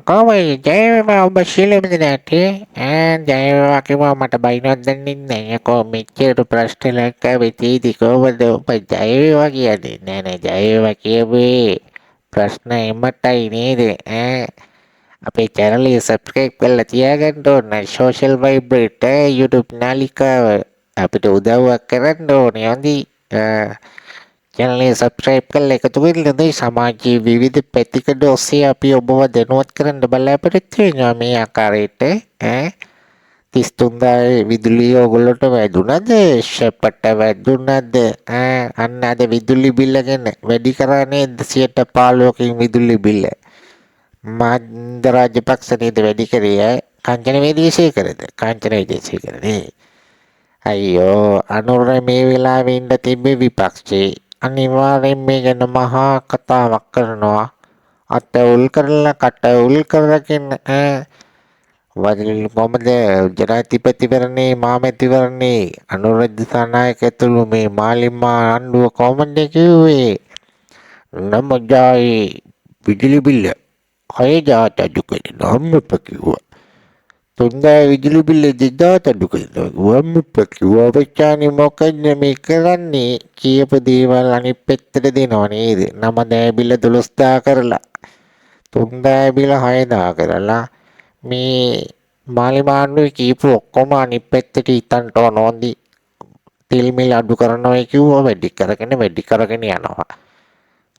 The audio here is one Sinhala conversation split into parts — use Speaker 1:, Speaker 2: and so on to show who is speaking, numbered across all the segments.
Speaker 1: කොහොමයි ජය වේවා ඔබ ශීලමිද නැටි ජය වේවා කිව්වා මට බයිනවත් දන්නේ නැහැ යකෝ මෙච්චර ප්‍රශ්න වෙතීදි කොහොමද ඔබ ජය වේවා කියන්නේ නෑ ජය වේවා කියවේ ප්‍රශ්න එමටයි නේද අපේ channel එක subscribe කරලා තියාගන්න ඕන social vibrate YouTube නාලිකාව අපිට උදව්වක් කරන්න ඕනේ හොඳයි channel එක subscribe කරලා එකතු වෙන්න සමාජයේ විවිධ පැතිකඩ ඔස්සේ අපි ඔබව දැනුවත් කරන්න බලාපොරොත්තු වෙනවා මේ ආකාරයට 33000 විදුලිය ඔයගොල්ලොට වැදුනද ෂෙපට වැදුනද අන්න අද විදුලි බිල ගැන වැඩි කරා නේද 15%කින් විදුලි බිල මහින්ද රාජපක්ෂ නේද වැඩි කරේ කාංචන වේදේශේකරද කාංචන වේදේශේකරනේ අයියෝ අනුර මේ වෙලාවේ ඉඳ තිබ්බේ විපක්ෂේ අනිවාර්යෙන් මේ ගැන මහා කතාවක් කරනවා අත උල් කරලා කට උල් කරගෙන වදින කොහමද ජනාධිපතිවරණේ මාමැතිවරණේ අනුර දිසානායක ඇතුළු මේ මාලිමා ආණ්ඩුව කොහොමද කිව්වේ නමජායි විදුලි බිල 6000 අඩු කරනවා අම්මප කිව්වා තුන්දා විදුලි බිල 2000 අඩු කරනවා අම්මප කිව්වා අපච්චානි මොකද මේ කරන්නේ කියපු දේවල් අනිත් පැත්තට දෙනව නේද නම දෑ බිල 12000 කරලා තුන්දා බිල 6000 කරලා මේ මාලිමාණ්ඩුවේ කීපු ඔක්කොම අනිත් පැත්තට ඉතන්ට ඕනෝන්දි තෙල් මිල අඩු කරනවා කිව්වා වැඩි කරගෙන යනවා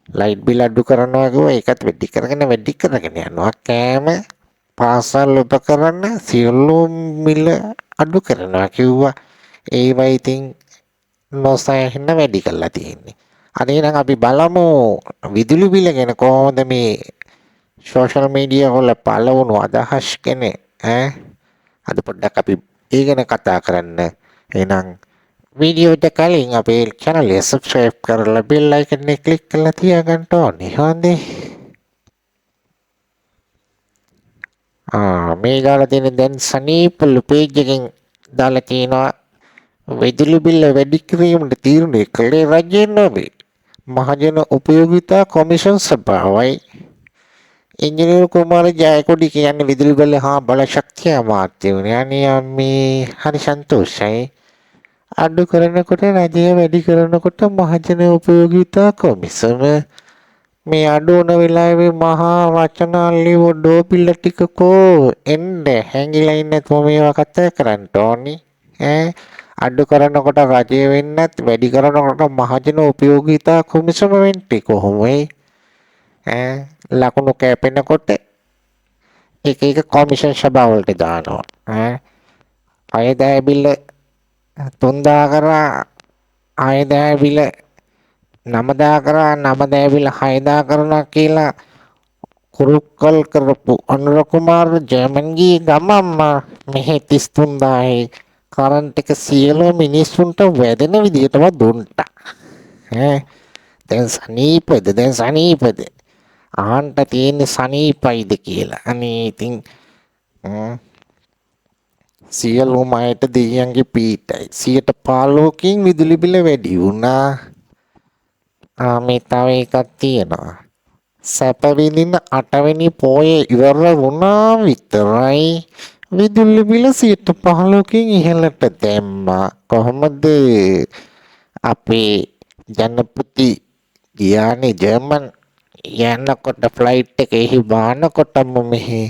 Speaker 1: ලයිට් බිල් අඩු කරනවා කිව්වා ඒකත් වැඩි කරගෙන යනවා කෑම පාසල් උපකරණ සියලු මිල අඩු කරනවා කිව්වා ඒවා ඉතින් නොසෑහෙන්න වැඩි කරලා තියෙන්නේ අද එහෙනම් අපි බලමු විදුලි බිල ගැන කොහොමද මේ සෝෂල් මීඩියා වල පළවුණු අදහස් ගැන අද පොඩ්ඩක් අපි ඒ ගැන කතා කරන්න එහෙනම් වීඩියෝට කලින් අපේ channel එක subscribe කරලා bell icon එක click කරලා තියාගන්න ඕනේ හොඳේ මේ දාලා තියෙන දැන් සනීපලු page එකෙන් දාලා තියෙනවා විදුලි බිල වැඩි කිරීමට තීරණය කළේ රජය නොවේ මහජන උපයෝගිතා කොමිෂන් සභාවයි ඉංජිනේරු කුමාර ජයකොඩි කියන්නේ විදුලි බිල හා බල ශක්තිය අමාත්‍යවරයා අනේ මේ හරි සන්තෝෂයි අඩු කරනකොට රජය වැඩි කරනකොට මහජන උපයෝගිතා කොමිසම මේ අඩු වුණ වෙලාවේ මහා වචනාල්ලි වඩෝ පිල්ල ටිකකෝ එන්න හැංගිලා ඉන්නත් මම මේවා කතා කරන්න ඕනි අඩු කරනකොට රජය වෙන්නත් වැඩි කරනකොට මහජන උපයෝගිතා කොමිසම වෙන්නේ කොහොමයි ලකුණු කැපෙනකොට එක කොමිෂන් සභාවලට දානවා අයදෑ බිල්ල 3000 කරා අයදෑ බිල 9000 කරා 9000 බිල 6000 කරනවා කියලා කුරුක්කල් කරපු අනුර කුමාර ජර්මන්ගේ ගමම්ම මෙහි 33000යි කරන්ට් එක සියලු මිනිස්සුන්ට වැදෙන විදිහටම දුන්නා දැන් සනීපද අහන්න තියෙන සනීපයිද කියලා අනේ ඉතින් සියලුම අයට දෙයියන්ගේ පීටයි 15%කින් විදුලි බිල වැඩි වුණා මේ තව එකක් තියෙනවා සැප විඳින 8 වෙනි පෝය ඉවර වුණා විතරයි විදුලි බිල 15%කින් ඉහළට දැම්මා කොහොමද අපේ ජනපති ගියානේ ජර්මන් යනකොට ෆ්ලයිට් එකේ බානකොටම මෙහි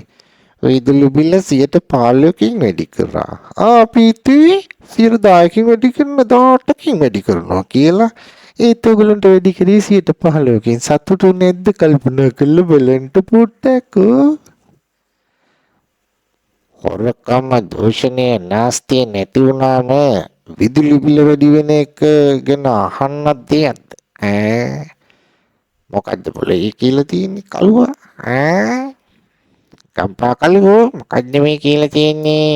Speaker 1: විදුලි බිල 15%කින් වැඩි කරා අපි හිතුවේ 10%කින් වැඩි කරන 18%කින් වැඩි කරනවා කියලා ඒත් ඔයගලන්ට වැඩි කරේ 15%කින් සතුටු නැද්ද කල්පනා කරලා බලන්න පොඩ්ඩක් හොරකම දූෂණය නැස්තිය නැති වුණාම විදුලි බිල වැඩි වෙන එක ගැන අහන්නත් දෙයක්ද මොකද්ද બોලේ කියලා තියෙන්නේ කළුවා කම්පා කළුවෝ මොකද්ද මේ කියලා තියෙන්නේ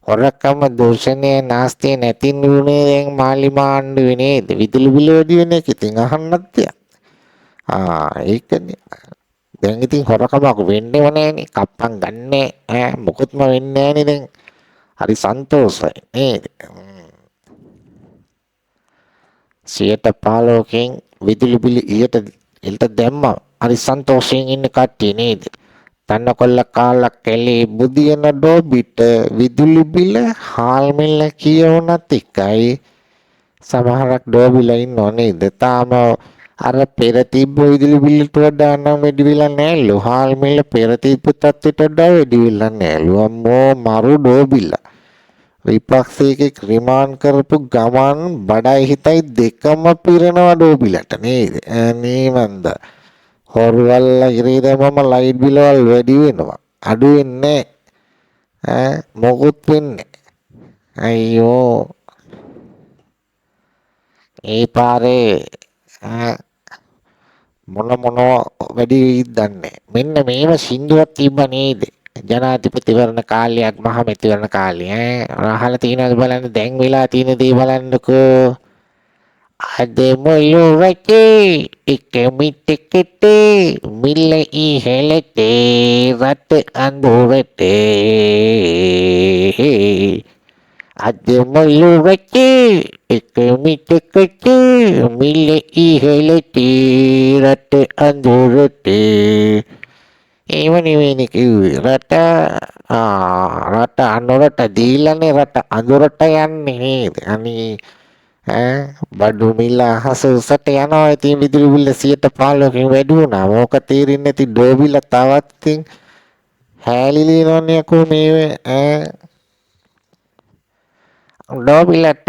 Speaker 1: හොරකම දූෂණය නැස්තිය නැති නුනේ දැන් මාලිමා ආණ්ඩුවේ නේද විදුලි බිල වැඩි වෙන එක ඉතින් අහන්නත් දෙයක් ඒකනේ දැන් ඉතින් හොරකමක් වෙන්නේම නැහනේ කප්පම් ගන්නෑ මොකොත්ම වෙන්නේ නැහනේ දැන් හරි සන්තෝෂයි නේද 15%කින් විදුලි බිල ඊට එල්ට දැම්මා. හරි සන්තෝෂයෙන් ඉන්න කට්ටිය නේද? තනකොළ කාලා කැලේ බුදියන ඩෝබිට විදුලි බිල හාල් මිල කියවුණත් එකයි. සමහරක් ඩෝබිලා ඉන්නව නේද? තාම අර පෙර තිබ්බ විදුලි බිලට වඩා නම් වැඩි වෙලා නෑලු. හාල් මිල පෙර තිබ්බ තත්ත්වයට වඩා වැඩි වෙලා නෑලු. අම්මෝ මරු ඩෝබිලා. විපක්ෂයක රිමාන්ඩ් කරපු ගමන් බඩයි හිතයි දෙකම පිරෙනවා ඩෝබිලට නේද? අනේ මන්ද. හොරුවල්ලා ඉරේ දැමම ලයිට් බිලවල් වැඩි වෙනවා. අඩු වෙන්නේ ඈ මොකුත් වෙන්නේ. අයියෝ ඒ පාරේ මොන වැඩි වෙයිද දන්නේ. මෙන්න මේව සින්දුවක් තිබ්බ නේද? ජනාධිපතිවරණ කාලයක් මහමැතිවරණ කාලේ අහලා තියෙනවද බලන්න. දැන් වෙලා තියෙන දේ බලන්නකෝ. අද මුළු රටේ එක මිටකට මිල ඉහළට රට අඳුරට අද මුළු රටේ එක මිටකට මිල ඉහළට රට අඳුරට ඒව නෙවෙයිනේ කිව්වේ. රට අඳුරට දීලානේ රට අඳුරට යන්නේ නේද? අනේ බඩු මිල අහස උසට යනවා. ඉතින් විදුලි බිල 15%කින් වැඩි වුණා. මොක තේරෙන්නේ නැති ඩෝබිල තවත් ඉතින් හැලිලිනෝනේ අකෝ මේ ඩෝබිලට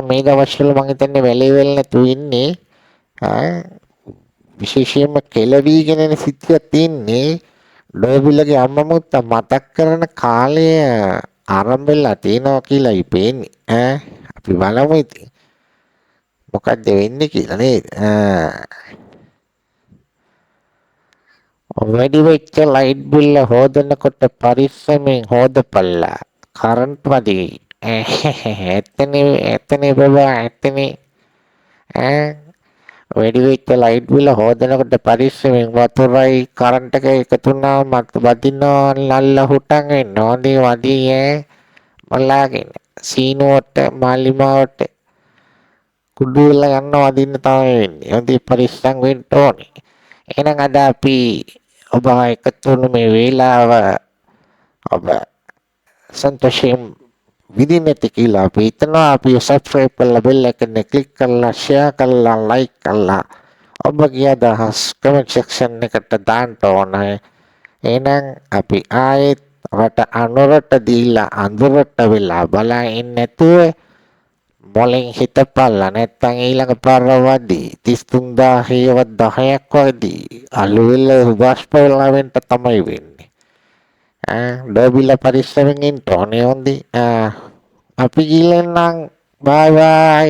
Speaker 1: මේ දවස්වල මං හිතන්නේ වැලේ වෙල නැතු ඉන්නේ. විශේෂයෙන්ම කෙලවීගෙන සිද්ධියක් තියෙන්නේ. ඩෝබිලගේ අම්මා මුත්තා මතක් කරන කාලය ආරම්භ වෙලා තියෙනවා කියලායි පේන්නේ. අපි බලමු ඉතින් මොකක්ද වෙන්නේ කියලා නේද? වැඩි වෙච්ච ලයිට් බිල්ල හොදනකොට පරිස්සමෙන් හොදපල්ලා. කරන්ට් වැඩි. එතනේ බබා එතනේ වැඩි වෙච්ච ලයිට් බිල්ල හොදනකොට පරිස්සමෙන් වතුරයි කරන්ට් එක එකතු වුණාම වදිනවා ලල්ල හුටන් වෙන්න ඕනේ වදී බලාගෙන සීනුවට මාලිමාවට කුඩු වෙලා යන්න වදින්න තමයි වෙන්නේ. හොඳින් පරිස්සම් වෙන්න ඕනේ. එහෙනම් අද අපි ඔබ එකතු වුණු මේ වේලාව ඔබ සන්තෝෂයෙන් විදින්නට කියලා අපි හිතනවා. අපි සබ්ස්ක්‍රයිබ් කරලා බෙල් එකන ක්ලික් කරලා ෂෙයා කරලා ලයික් කරලා ඔබගේ අදහස් කමෙන්ට් සෙක්ෂන් එකට දාන්න ඕනේ. එහෙනම් අපි ආයෙත් රට අනුරට දීලා අඳුරට වෙලා බලා ඉන්නේ නැතුව මොලෙන් හිතපල්ලා. නැත්තම් ඊළඟ පාර වදී 33000 10ක් වදී අලුවෙල වාෂ්ප වෙලා වෙන්න තමයි වෙන්නේ. ඩෝබිල පරිස්සමෙන් ඉන්න ඕනේ හොඳයි. අපි ගිලෙන්නම්. බයි බයි.